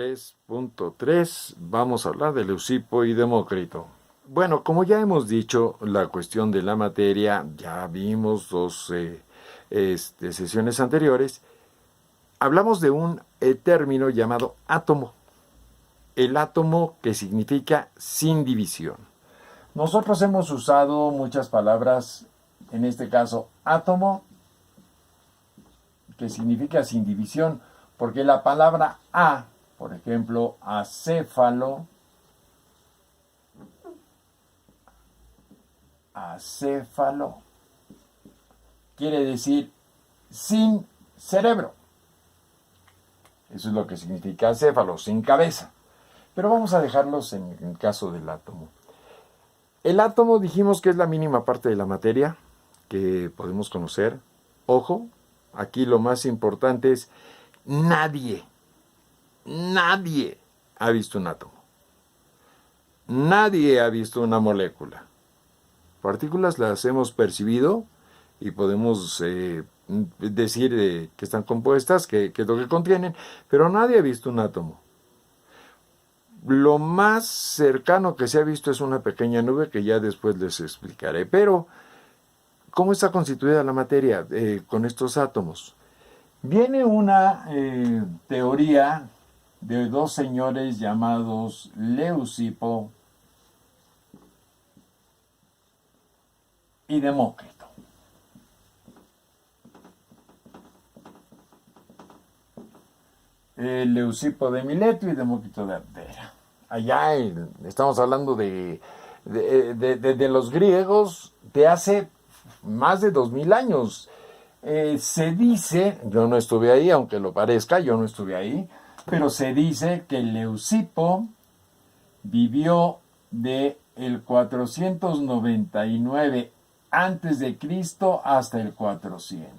3.3 vamos a hablar de Leucipo y Demócrito. Bueno, como ya hemos dicho, la cuestión de la materia, ya vimos dos sesiones anteriores, hablamos de un término llamado átomo. El átomo que significa sin división. Nosotros hemos usado muchas palabras, en este caso átomo, que significa sin división, porque la palabra a, por ejemplo, acéfalo, quiere decir sin cerebro. Eso es lo que significa acéfalo, sin cabeza. Pero vamos a dejarlos en el caso del átomo. El átomo dijimos que es la mínima parte de la materia que podemos conocer. Ojo, aquí lo más importante es nadie ha visto un átomo. Nadie ha visto una molécula. Partículas las hemos percibido y podemos decir que están compuestas, que es lo que contienen, pero nadie ha visto un átomo. Lo más cercano que se ha visto es una pequeña nube que ya después les explicaré. Pero, ¿cómo está constituida la materia con estos átomos? Viene una teoría de dos señores llamados Leucipo y Demócrito. Leucipo de Mileto y Demócrito de Abdera. Allá estamos hablando de los griegos de hace más de 2000 años. Se dice, yo no estuve ahí, aunque lo parezca, yo no estuve ahí, pero se dice que Leucipo vivió de el 499 antes de Cristo hasta el 400.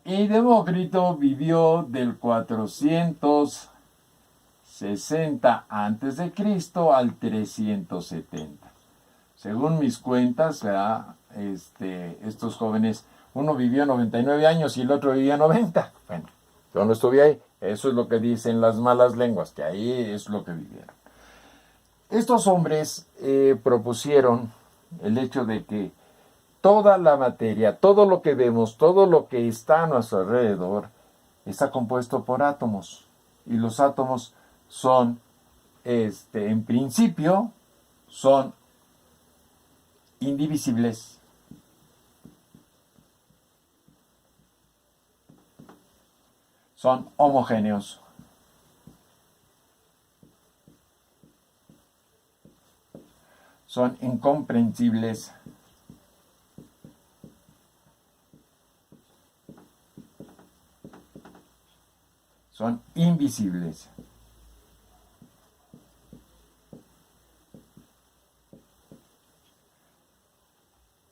Y Demócrito vivió del 460 antes de Cristo al 370. Según mis cuentas, estos jóvenes, uno vivió 99 años y el otro vivía 90. Bueno, yo no estuve ahí. Eso es lo que dicen las malas lenguas, que ahí es lo que vivieron. Estos hombres propusieron el hecho de que toda la materia, todo lo que vemos, todo lo que está a nuestro alrededor, está compuesto por átomos. Y los átomos son, en principio, son indivisibles. Son homogéneos. Son incomprensibles. Son invisibles.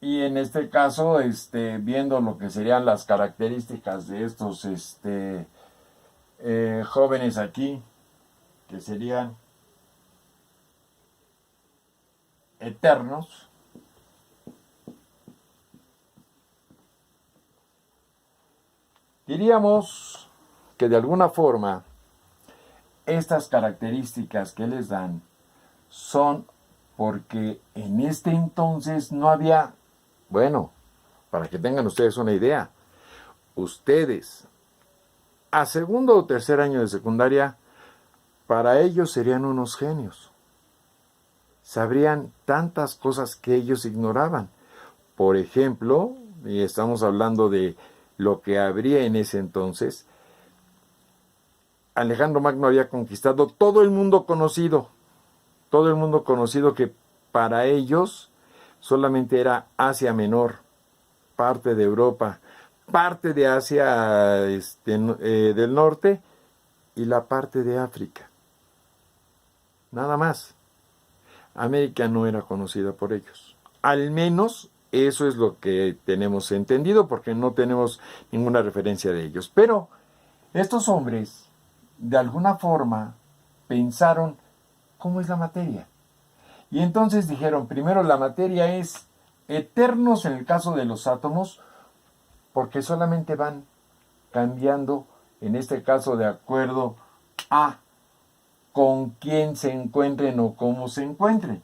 Y en este caso, viendo lo que serían las características de estos jóvenes aquí, que serían eternos, diríamos que de alguna forma estas características que les dan son porque en este entonces no había, bueno, para que tengan ustedes una idea, ustedes a segundo o tercer año de secundaria, para ellos serían unos genios. Sabrían tantas cosas que ellos ignoraban. Por ejemplo, y estamos hablando de lo que habría en ese entonces, Alejandro Magno había conquistado todo el mundo conocido que para ellos solamente era Asia Menor, parte de Europa, parte de Asia del Norte y la parte de África. Nada más. América no era conocida por ellos. Al menos eso es lo que tenemos entendido, porque no tenemos ninguna referencia de ellos. Pero estos hombres, de alguna forma, pensaron, ¿cómo es la materia? Y entonces dijeron, primero la materia es eternos en el caso de los átomos, porque solamente van cambiando, en este caso de acuerdo a con quién se encuentren o cómo se encuentren.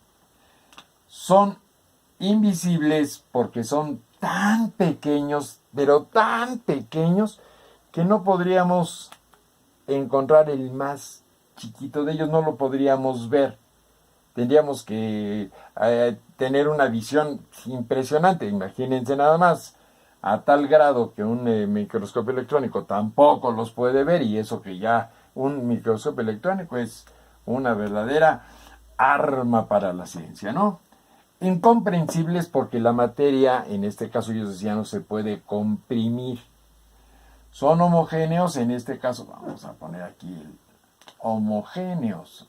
Son invisibles porque son tan pequeños, pero tan pequeños, que no podríamos encontrar el más chiquito de ellos, no lo podríamos ver. Tendríamos que tener una visión impresionante. Imagínense nada más, a tal grado que un microscopio electrónico tampoco los puede ver, y eso que ya un microscopio electrónico es una verdadera arma para la ciencia, ¿no? Incomprensibles porque la materia, en este caso ellos decían, no se puede comprimir. Son homogéneos, en este caso vamos a poner aquí el homogéneos.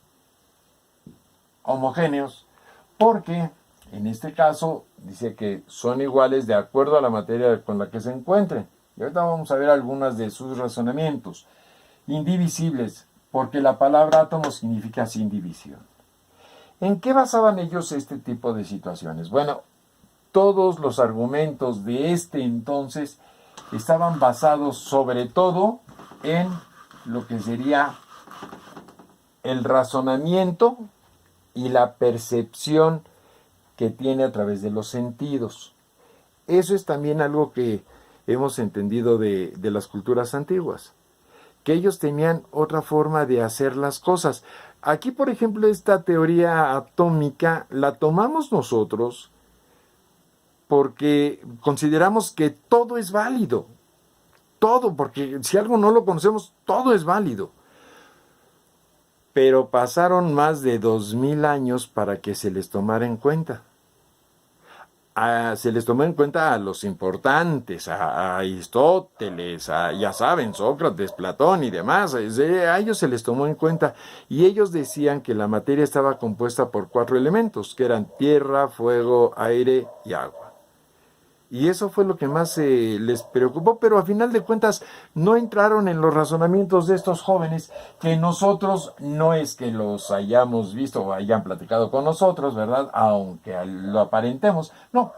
Homogéneos porque en este caso dice que son iguales de acuerdo a la materia con la que se encuentren. Y ahorita vamos a ver algunas de sus razonamientos. Indivisibles, porque la palabra átomo significa sin división. ¿En qué basaban ellos este tipo de situaciones? Bueno, todos los argumentos de este entonces estaban basados sobre todo en lo que sería el razonamiento y la percepción que tiene a través de los sentidos. Eso es también algo que hemos entendido de las culturas antiguas, que ellos tenían otra forma de hacer las cosas. Aquí, por ejemplo, esta teoría atómica la tomamos nosotros porque consideramos que todo es válido. Todo, porque si algo no lo conocemos, todo es válido. Pero pasaron más de 2000 años para que se les tomara en cuenta. Se les tomó en cuenta a los importantes, a Aristóteles, ya saben, Sócrates, Platón y demás. A ellos se les tomó en cuenta, y ellos decían que la materia estaba compuesta por 4 elementos, que eran tierra, fuego, aire y agua. Y eso fue lo que más les preocupó, pero a final de cuentas no entraron en los razonamientos de estos jóvenes, que nosotros no es que los hayamos visto o hayan platicado con nosotros, ¿verdad? Aunque lo aparentemos. No,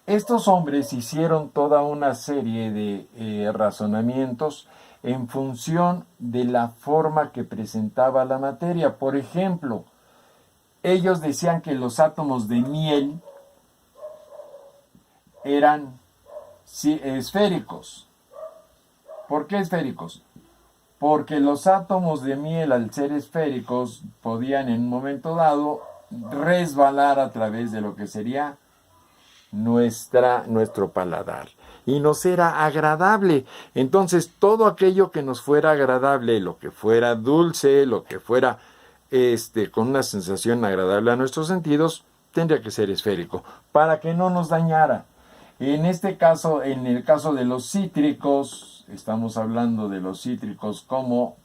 estos hombres hicieron toda una serie de razonamientos en función de la forma que presentaba la materia. Por ejemplo, ellos decían que los átomos de miel eran esféricos. ¿Por qué esféricos? Porque los átomos de miel, al ser esféricos, podían en un momento dado resbalar a través de lo que sería nuestro paladar, y nos era agradable. Entonces, todo aquello que nos fuera agradable, lo que fuera dulce, lo que fuera con una sensación agradable a nuestros sentidos, tendría que ser esférico, para que no nos dañara. En este caso, en el caso de los cítricos, estamos hablando de los cítricos como,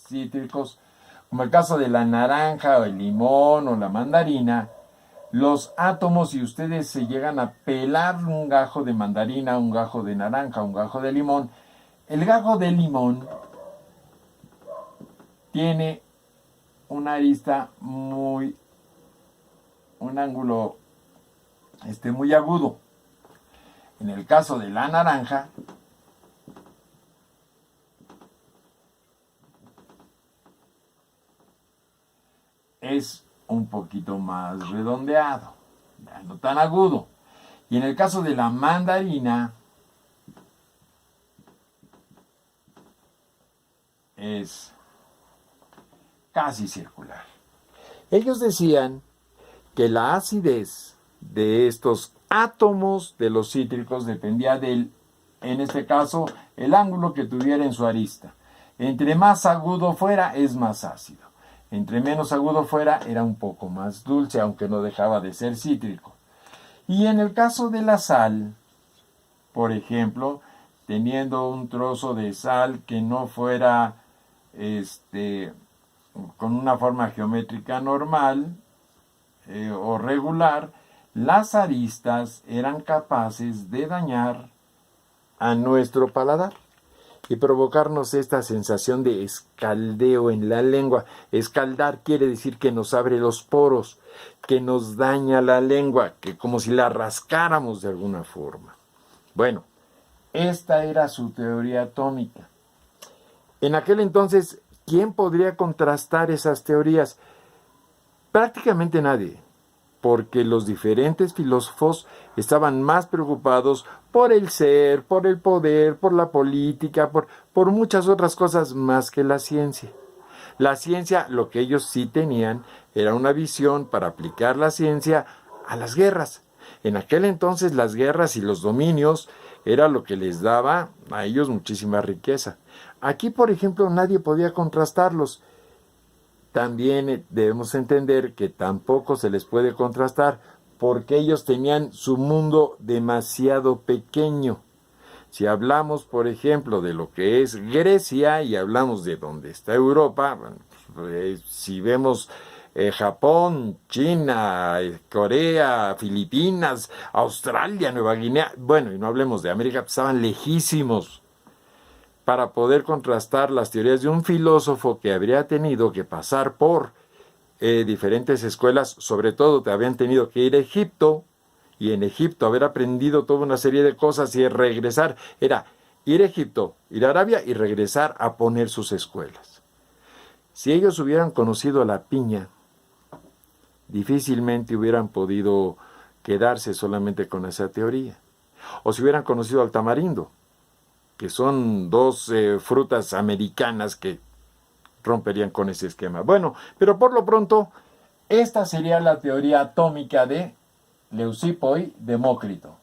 cítricos, como el caso de la naranja o el limón o la mandarina. Los átomos, si ustedes se llegan a pelar un gajo de mandarina, un gajo de naranja, un gajo de limón, el gajo de limón tiene una arista un ángulo muy agudo. En el caso de la naranja, es un poquito más redondeado, ya no tan agudo. Y en el caso de la mandarina, es casi circular. Ellos decían que la acidez de estos átomos de los cítricos dependía en este caso, el ángulo que tuviera en su arista. Entre más agudo fuera, es más ácido. Entre menos agudo fuera, era un poco más dulce, aunque no dejaba de ser cítrico. Y en el caso de la sal, por ejemplo, teniendo un trozo de sal que no fuera con una forma geométrica normal o regular, las aristas eran capaces de dañar a nuestro paladar. y provocarnos esta sensación de escaldeo en la lengua. Escaldar quiere decir que nos abre los poros, que nos daña la lengua, que como si la rascáramos de alguna forma. Bueno, esta era su teoría atómica. En aquel entonces, ¿quién podría contrastar esas teorías? Prácticamente nadie, porque los diferentes filósofos estaban más preocupados por el ser, por el poder, por la política, por muchas otras cosas más que la ciencia. La ciencia, lo que ellos sí tenían, era una visión para aplicar la ciencia a las guerras. En aquel entonces las guerras y los dominios era lo que les daba a ellos muchísima riqueza. Aquí, por ejemplo, nadie podía contrastarlos. También debemos entender que tampoco se les puede contrastar porque ellos tenían su mundo demasiado pequeño. Si hablamos, por ejemplo, de lo que es Grecia y hablamos de dónde está Europa, si vemos Japón, China, Corea, Filipinas, Australia, Nueva Guinea, bueno, y no hablemos de América, estaban lejísimos. Para poder contrastar las teorías de un filósofo que habría tenido que pasar por diferentes escuelas, sobre todo te habían tenido que ir a Egipto, y en Egipto haber aprendido toda una serie de cosas y regresar, era ir a Egipto, ir a Arabia y regresar a poner sus escuelas. Si ellos hubieran conocido la piña, difícilmente hubieran podido quedarse solamente con esa teoría. O si hubieran conocido al tamarindo, que son dos frutas americanas que romperían con ese esquema. Bueno, pero por lo pronto, esta sería la teoría atómica de Leucipo y Demócrito.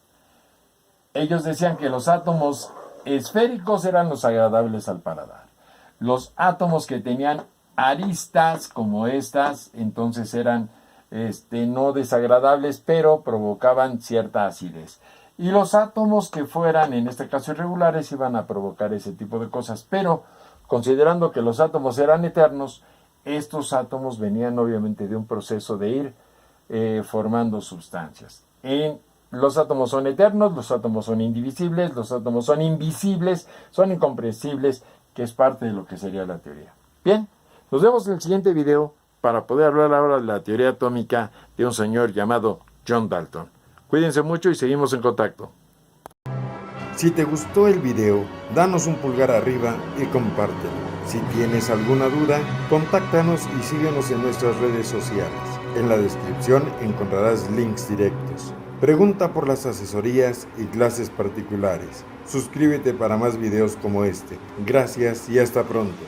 Ellos decían que los átomos esféricos eran los agradables al paladar. Los átomos que tenían aristas como estas, entonces eran no desagradables, pero provocaban cierta acidez. Y los átomos que fueran, en este caso irregulares, iban a provocar ese tipo de cosas. Pero, considerando que los átomos eran eternos, estos átomos venían obviamente de un proceso de ir formando sustancias. Los átomos son eternos, los átomos son indivisibles, los átomos son invisibles, son incomprensibles, que es parte de lo que sería la teoría. Bien, nos vemos en el siguiente video para poder hablar ahora de la teoría atómica de un señor llamado John Dalton. Cuídense mucho y seguimos en contacto. Si te gustó el video, danos un pulgar arriba y compártelo. Si tienes alguna duda, contáctanos y síguenos en nuestras redes sociales. En la descripción encontrarás links directos. Pregunta por las asesorías y clases particulares. Suscríbete para más videos como este. Gracias y hasta pronto.